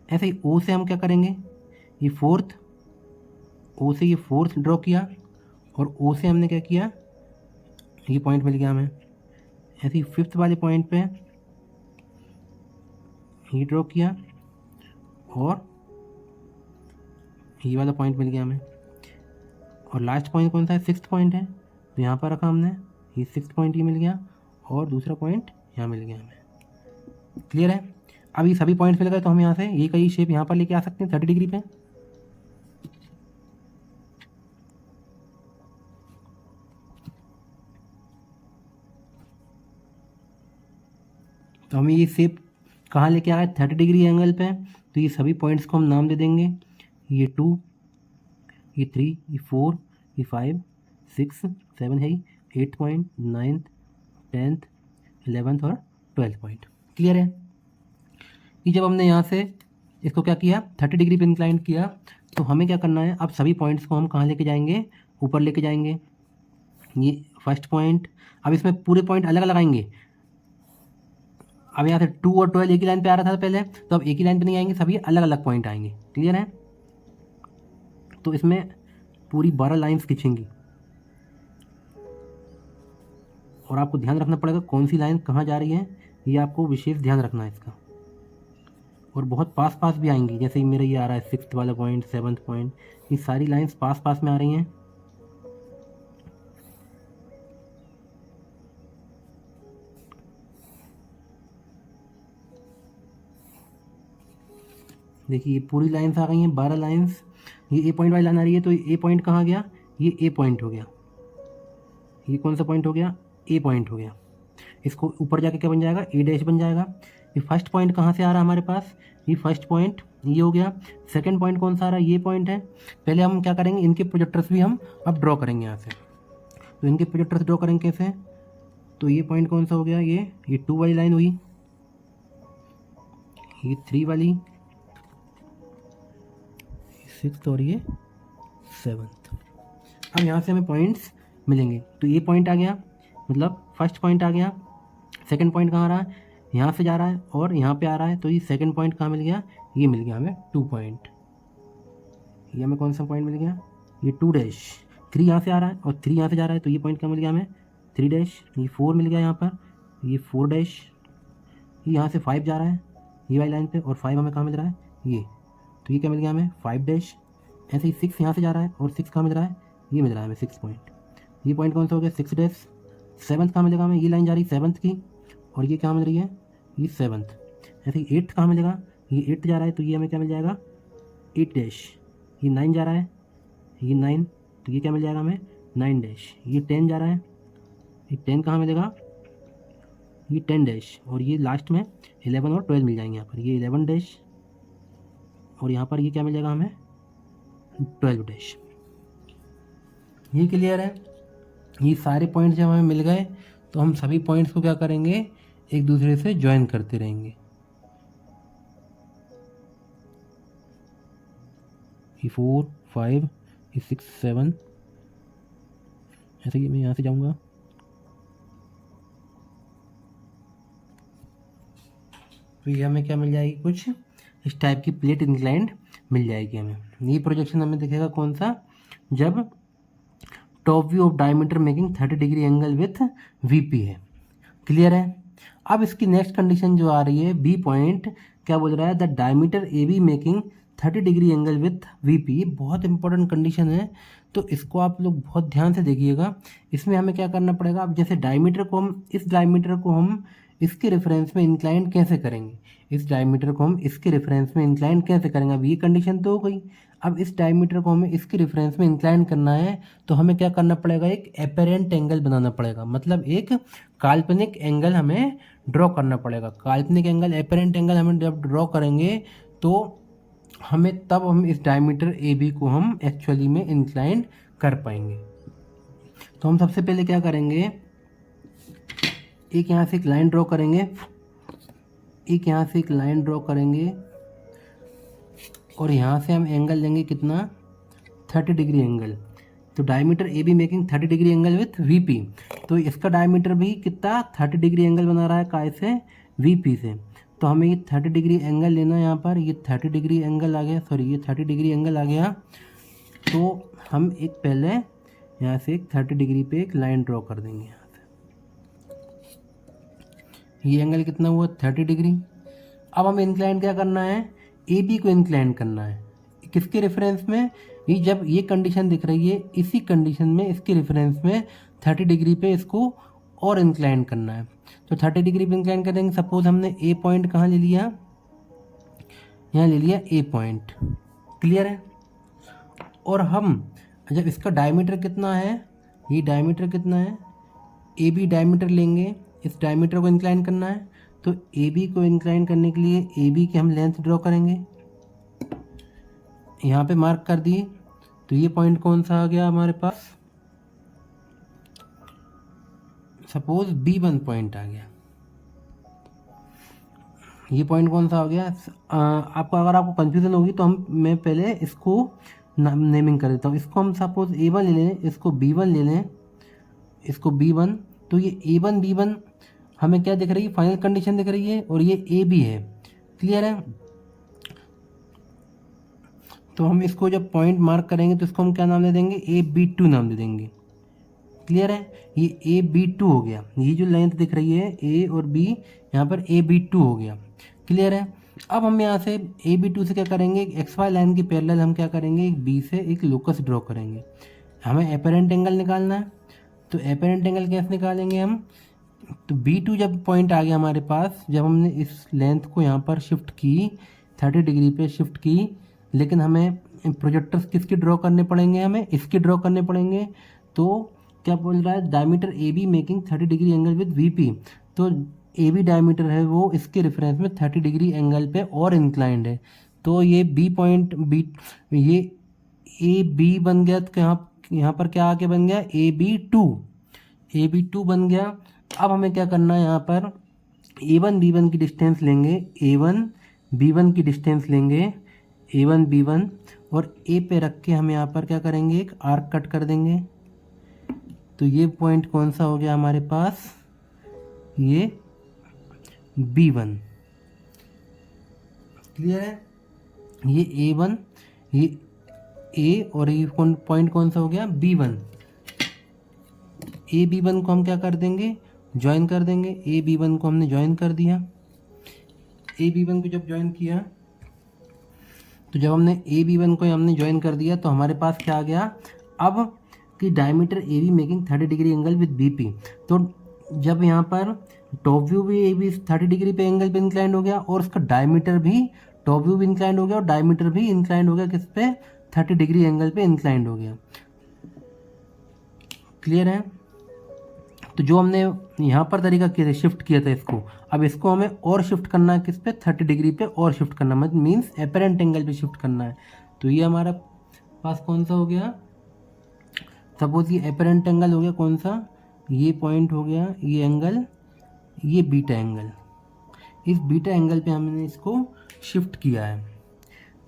ऐसे ही ओ से हम क्या करेंगे, ये 4th, ओ से ये 4th ड्रॉ किया, और ओ से हमने क्या किया, ये पॉइंट मिल गया हमें। ऐसे ही 5th वाले पॉइंट पे ये ड्रॉ किया, और ये वाला पॉइंट मिल गया हमें। और लास्ट पॉइंट कौन सा है, 6th पॉइंट है, तो यहाँ पर रखा हमने, ये 6th पॉइंट ये मिल गया, और दूसरा पॉइंट यहाँ मिल गया हमें। क्लियर है? अब ये सभी पॉइंट्स मिल गए, तो हम यहाँ से ये कई शेप यहाँ पर लेके आ सकते हैं 30 डिग्री पे। तो हमें ये शेप कहाँ लेके आ गए, 30 डिग्री एंगल पे। तो ये सभी पॉइंट्स को हम नाम दे देंगे, ये 2, ये 3, ये 4, ये 5, 6, 7 है, 8th point, 9th, 10th, 11th और 12th पॉइंट। क्लियर है? कि जब हमने यहाँ से इसको क्या किया, 30 डिग्री पे इंक्लाइन किया, तो हमें क्या करना है, अब सभी पॉइंट्स को हम कहाँ लेके जाएंगे, ऊपर लेके जाएंगे। ये फर्स्ट पॉइंट, अब इसमें पूरे पॉइंट अलग अलग आएंगे। अब यहाँ से 2 और 12 एक ही लाइन पे आ रहा था पहले, तो अब एक ही लाइन पे नहीं आएंगे, सभी अलग अलग पॉइंट आएंगे। क्लियर है? तो इसमें पूरी 12 लाइन्स खींचेंगी, और आपको ध्यान रखना पड़ेगा कौन सी लाइन कहाँ जा रही है, ये आपको विशेष ध्यान रखना है इसका। और बहुत पास पास भी आएंगी, जैसे कि मेरा ये आ रहा है 6th वाला पॉइंट, 7th पॉइंट, ये सारी लाइंस पास पास में आ रही हैं। देखिए ये पूरी लाइंस आ गई हैं, 12 लाइंस। ये ए पॉइंट वाली लाइन आ रही है, तो ए पॉइंट कहाँ गया, ये ए पॉइंट हो गया। ये कौन सा पॉइंट हो गया, ए पॉइंट हो गया। इसको ऊपर जाके क्या बन जाएगा, ए डैश बन जाएगा। ये फर्स्ट पॉइंट कहाँ से आ रहा है हमारे पास, ये फर्स्ट पॉइंट ये हो गया। सेकंड पॉइंट कौन सा आ रहा है, ये पॉइंट है। पहले हम क्या करेंगे, इनके प्रोजेक्टर्स भी हम अब ड्रॉ करेंगे यहाँ से। तो इनके प्रोजेक्टर्स ड्रॉ करेंगे कैसे, तो ये पॉइंट कौन सा हो गया, ये 2 वाली लाइन हुई, ये 3 वाली, 6th और ये 7th। अब यहाँ से हमें पॉइंट्स मिलेंगे, तो ये पॉइंट आ गया, मतलब फर्स्ट पॉइंट आ गया। सेकंड पॉइंट कहाँ आ रहा है, यहाँ से जा रहा है और यहाँ पे आ रहा है, तो ये सेकंड पॉइंट कहाँ मिल गया, ये मिल गया हमें 2 पॉइंट। ये हमें कौन सा पॉइंट मिल गया, ये 2 डैश। 3 यहाँ से आ रहा है और 3 यहाँ से जा रहा है, तो ये पॉइंट कहाँ मिल गया हमें, 3 डैश। ये 4 मिल गया यहाँ पर, ये 4 डैश। ये यहाँ से 5 जा रहा है ये वाली लाइन पे, और 5 हमें कहाँ मिल रहा है, ये, तो ये क्या मिल गया हमें, 5 डैश। ऐसे ही 6 यहाँ से जा रहा है और 6 कहाँ मिल रहा है, ये मिल रहा है हमें 6 पॉइंट। ये पॉइंट कौन सा हो गया, 6 डैश। 7th कहाँ मिलेगा हमें, ये लाइन जा रही है 7th की, और ये क्या मिल रही है, ये 7th। ऐसे ही 8th कहाँ मिलेगा, ये 8th जा रहा है, तो ये हमें क्या मिल जाएगा, 8 डैश। ये 9 जा रहा है, ये 9, तो ये क्या मिल जाएगा हमें, 9 डैश। ये 10 जा रहा है, ये 10 कहाँ मिलेगा, ये 10 डैश। और ये लास्ट में 11 और 12 मिल जाएंगे यहाँ पर, ये 11 डैश, और यहाँ पर ये क्या मिल जाएगा हमें, 12 डैश। ये क्लियर है। ये सारे पॉइंट्स जब हमें मिल गए तो हम सभी पॉइंट्स को क्या करेंगे, एक दूसरे से ज्वाइन करते रहेंगे। ये 4, 5, ये 6, 7, ऐसे ही मैं यहाँ से जाऊँगा, तो ये हमें क्या मिल जाएगी, कुछ इस टाइप की प्लेट इंक्लाइंड मिल जाएगी हमें। ये प्रोजेक्शन हमें दिखेगा कौन सा, जब top view of diameter making 30 degree angle with VP है। क्लियर है। अब इसकी नेक्स्ट कंडीशन जो आ रही है, बी पॉइंट क्या बोल रहा है, the diameter A be making 30 degree angle with VP. ये बहुत इंपॉर्टेंट कंडीशन है, तो इसको आप लोग बहुत ध्यान से देखिएगा। इसमें हमें क्या करना पड़ेगा, अब जैसे डायमीटर को हम, इस डायमीटर को हम इसके रेफरेंस में इंक्लाइन कैसे करेंगे, इस डायमीटर को हम इसके रेफरेंस में इंक्लाइन कैसे करेंगे। अब ये कंडीशन तो हो गई। अब इस डायमीटर को हमें इसके रेफरेंस में इंक्लाइन करना है, तो हमें क्या करना पड़ेगा, एक एपेरेंट एंगल बनाना पड़ेगा, मतलब एक काल्पनिक एंगल हमें ड्रॉ करना पड़ेगा। काल्पनिक एंगल, एपेरेंट एंगल हमें जब ड्रॉ करेंगे तो हमें तब हम इस डायमीटर ए बी को हम एक्चुअली में इंक्लाइन कर पाएंगे। तो हम सबसे पहले क्या करेंगे, एक यहाँ से एक लाइन ड्रॉ करेंगे, एक यहाँ से एक लाइन ड्रॉ करेंगे, और यहाँ से हम एंगल लेंगे कितना, 30 डिग्री एंगल। तो diameter A be making 30 degree angle with VP, तो इसका डायमीटर भी कितना 30 डिग्री एंगल बना रहा है, काय से, वीपी से। तो हमें ये 30 डिग्री एंगल लेना है यहाँ पर, ये 30 डिग्री एंगल आ गया, सॉरी ये 30 डिग्री एंगल आ गया। तो हम एक पहले यहाँ से एक 30 डिग्री पे एक लाइन ड्रॉ कर देंगे यहाँ से। ये एंगल कितना हुआ, 30 डिग्री। अब हमें इंक्लाइन क्या करना है, ए बी को इंक्लाइन करना है, किसके रेफरेंस में, ये जब ये कंडीशन दिख रही है, इसी कंडीशन में इसके रेफरेंस में 30 डिग्री पे इसको और इंक्लाइन करना है। तो 30 डिग्री पे इंक्लाइन करेंगे। सपोज हमने ए पॉइंट कहाँ ले लिया, यहाँ ले लिया ए पॉइंट। क्लियर है। और हम जब इसका डायमीटर कितना है, ये डायमीटर कितना है, ए बी डायमीटर लेंगे, इस डायमीटर को इंक्लाइन करना है। तो ए बी को इंक्लाइन करने के लिए ए बी की हम लेंथ ड्रॉ करेंगे, यहाँ पे मार्क कर दिए। तो ये पॉइंट कौन सा आ गया हमारे पास, सपोज B1 पॉइंट आ गया। ये पॉइंट कौन सा हो गया, आपको अगर आपको कंफ्यूजन होगी तो मैं पहले इसको नेमिंग कर देता हूँ। इसको हम सपोज A1 ले लें, इसको B1 ले लें, इसको B1। तो ये A1 B1 हमें क्या दिख रही है, फाइनल कंडीशन दिख रही है, और ये AB है। क्लियर है। तो हम इसको जब पॉइंट मार्क करेंगे तो इसको हम क्या नाम दे देंगे, AB2 नाम दे देंगे। क्लियर है। ये AB2 हो गया, ये जो लेंथ दिख रही है A और B, यहाँ पर AB2 हो गया। क्लियर है। अब हम यहाँ से AB2 से क्या करेंगे, XY लाइन की पैरेलल हम क्या करेंगे, एक B से एक लोकस ड्रॉ करेंगे। हमें एपेरेंट एंगल निकालना है, तो एपेरेंट एंगल कैसे निकालेंगे हम, तो B2 जब पॉइंट आ गया हमारे पास, जब हमने इस लेंथ को यहाँ पर शिफ्ट की, 30 डिग्री पे शिफ्ट की, लेकिन हमें प्रोजेक्टर्स किसके ड्रॉ करने पड़ेंगे, हमें इसके ड्रॉ करने पड़ेंगे। तो क्या बोल रहा है, diameter A be making 30 degree angle with VP. तो ए बी डायमीटर है वो इसके रेफरेंस में 30 डिग्री एंगल पे और इंक्लाइंड है। तो ये बी पॉइंट बी, ये ए बी बन गया, तो यहाँ पर क्या आके बन गया, AB2 बन गया। अब हमें क्या करना है, यहाँ पर A1 B1 की डिस्टेंस लेंगे, A1 B1 की डिस्टेंस लेंगे, A1 B1, और ए पे रख के हम यहाँ पर क्या करेंगे, एक आर्क कट कर देंगे। तो ये पॉइंट कौन सा हो गया हमारे पास, ये B1। क्लियर है, ये A1, ये ए और ये पॉइंट कौन सा हो गया, B1। ए B1 को हम क्या कर देंगे, ज्वाइन कर देंगे। ए B1 को हमने ज्वाइन कर दिया। ए B1 को जब ज्वाइन किया, तो जब हमने ए B1 को हमने ज्वाइन कर दिया तो हमारे पास क्या आ गया, अब कि diameter A be making 30 degree angle with BP। तो जब यहाँ पर टॉप व्यू भी ए बी 30 डिग्री पे एंगल पे इंक्लाइंड हो गया और उसका डायमीटर भी, टॉप व्यू भी इंक्लाइंड हो गया और डायमीटर भी इंक्लाइंड हो गया किस पे, 30 डिग्री एंगल पे इंक्लाइंड हो गया। क्लियर है। तो जो हमने यहाँ पर तरीका किया था, शिफ्ट किया था इसको, अब इसको हमें और शिफ्ट करना है किस पे, 30 डिग्री पे और शिफ्ट करना, मतलब मीन्स एपरेंट एंगल पे शिफ्ट करना है। तो ये हमारा पास कौन सा हो गया, सपोज ये एपरेंट एंगल हो गया कौन सा, ये पॉइंट हो गया, ये एंगल, ये बीटा एंगल। इस बीटा एंगल पे हमने इसको शिफ्ट किया है।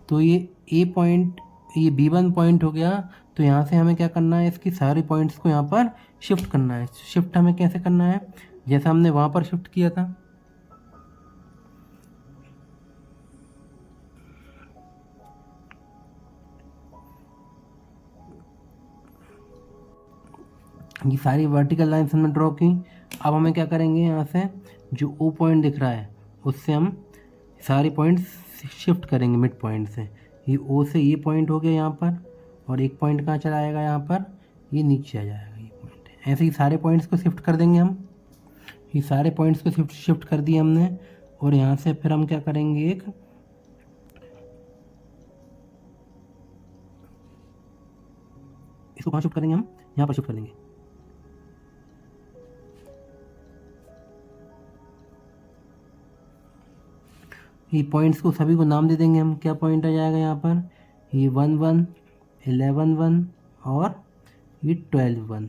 तो ये ए पॉइंट, ये B1 पॉइंट हो गया। तो यहाँ से हमें क्या करना है, इसकी सारे पॉइंट्स को यहाँ पर शिफ्ट करना है। शिफ्ट हमें कैसे करना है, जैसा हमने वहाँ पर शिफ्ट किया था। ये सारी वर्टिकल लाइन्स हमने ड्रॉ की। अब हमें क्या करेंगे, यहाँ से जो ओ पॉइंट दिख रहा है उससे हम सारे पॉइंट्स शिफ्ट करेंगे मिड पॉइंट से। ये ओ से ये पॉइंट हो गया यहाँ पर, और एक पॉइंट कहाँ चला आएगा, यहाँ पर ये नीचे आ जाएगा ये पॉइंट। ऐसे ही सारे पॉइंट्स को शिफ्ट कर देंगे हम। ये सारे पॉइंट्स को शिफ्ट कर दिए हमने। और यहाँ से फिर हम क्या करेंगे, एक इसको कहाँ शिफ्ट करेंगे, हम यहाँ पर शिफ्ट कर देंगे। ये पॉइंट्स को सभी को नाम दे देंगे हम। क्या पॉइंट आ जाएगा यहाँ पर, ये 1 1, 11 1 और ये 12 1।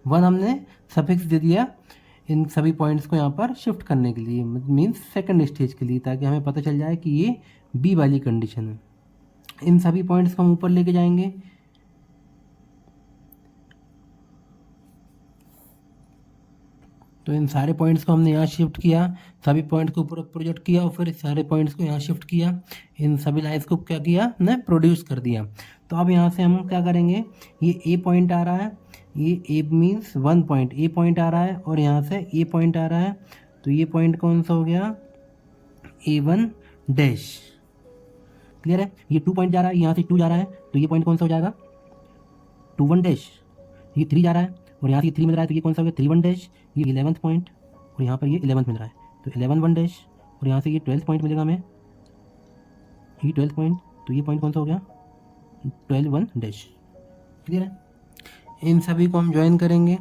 1 हमने सफिक्स दे दिया इन सभी पॉइंट्स को यहाँ पर शिफ्ट करने के लिए, मीन्स सेकंड स्टेज के लिए, ताकि हमें पता चल जाए कि ये बी वाली कंडीशन है। इन सभी पॉइंट्स को हम ऊपर लेके जाएंगे। तो इन सारे पॉइंट्स को हमने यहाँ शिफ्ट किया, सभी पॉइंट्स को ऊपर प्रोजेक्ट किया और फिर सारे पॉइंट्स को यहाँ शिफ्ट किया। इन सभी लाइन्स को क्या किया, ने प्रोड्यूस कर दिया। तो अब यहाँ से हम क्या करेंगे, ये ए पॉइंट आ रहा है, ये ए मीन्स 1 पॉइंट, ए पॉइंट आ रहा है और यहाँ से ए पॉइंट आ रहा है। तो ये पॉइंट कौन सा हो गया, A1 डैश। क्लियर है। ये 2 पॉइंट जा रहा है, यहाँ से 2 जा रहा है, तो ये पॉइंट कौन सा हो जाएगा, 2 1 डैश। ये 3 जा रहा है और यहाँ से 3 मिल रहा है, तो ये कौन सा हो गया, 3 1 डैश। ये 11th पॉइंट और यहाँ पर ये 11th मिल रहा है, तो 11 1 डैश। और यहाँ से ये 12th पॉइंट मिलेगा हमें, ये 12th पॉइंट, तो ये पॉइंट कौन सा हो गया, 12 1 डैश। क्लियर है। इन सभी को हम ज्वाइन करेंगे।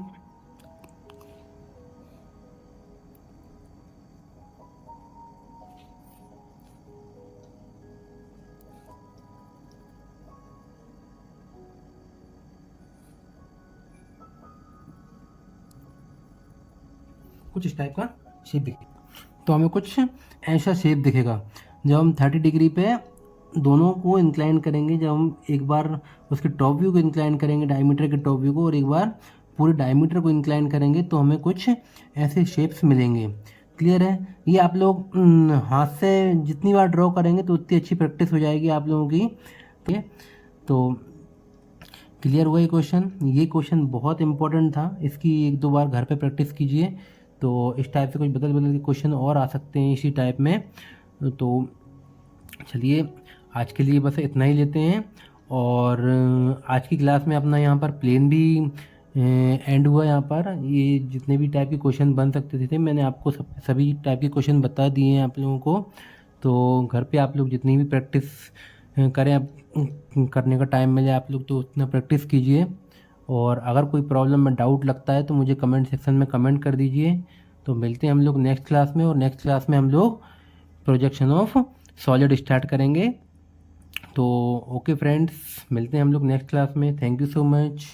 कुछ इस टाइप का शेप दिखेगा। तो हमें कुछ ऐसा शेप दिखेगा जब हम 30 डिग्री पे दोनों को इंक्लाइन करेंगे। जब हम एक बार उसके टॉप व्यू को इंक्लाइन करेंगे, डायमीटर के टॉप व्यू को, और एक बार पूरे डायमीटर को इंक्लाइन करेंगे, तो हमें कुछ ऐसे शेप्स मिलेंगे। क्लियर है। ये आप लोग हाथ से जितनी बार ड्रॉ करेंगे तो उतनी अच्छी प्रैक्टिस हो जाएगी आप लोगों की। ठीक है। तो क्लियर हुआ ये क्वेश्चन। ये क्वेश्चन बहुत इंपॉर्टेंट था, इसकी 1-2 बार घर पे प्रैक्टिस कीजिए। तो इस टाइप से कुछ बदल के क्वेश्चन और आ सकते हैं इसी टाइप में। तो चलिए आज के लिए बस इतना ही लेते हैं। और आज की क्लास में अपना यहाँ पर प्लेन भी एंड हुआ। यहाँ पर ये जितने भी टाइप के क्वेश्चन बन सकते थे मैंने आपको सभी टाइप के क्वेश्चन बता दिए हैं आप लोगों को। तो घर पे आप लोग जितनी भी प्रैक्टिस करें, करने का टाइम मिले आप लोग तो उतना प्रैक्टिस कीजिए। और अगर कोई प्रॉब्लम में डाउट लगता है तो मुझे कमेंट सेक्शन में कमेंट कर दीजिए। तो मिलते हैं हम लोग नेक्स्ट क्लास में, और नेक्स्ट क्लास में हम लोग प्रोजेक्शन ऑफ सॉलिड स्टार्ट करेंगे। तो ओके फ्रेंड्स, मिलते हैं हम लोग नेक्स्ट क्लास में। Thank you so much.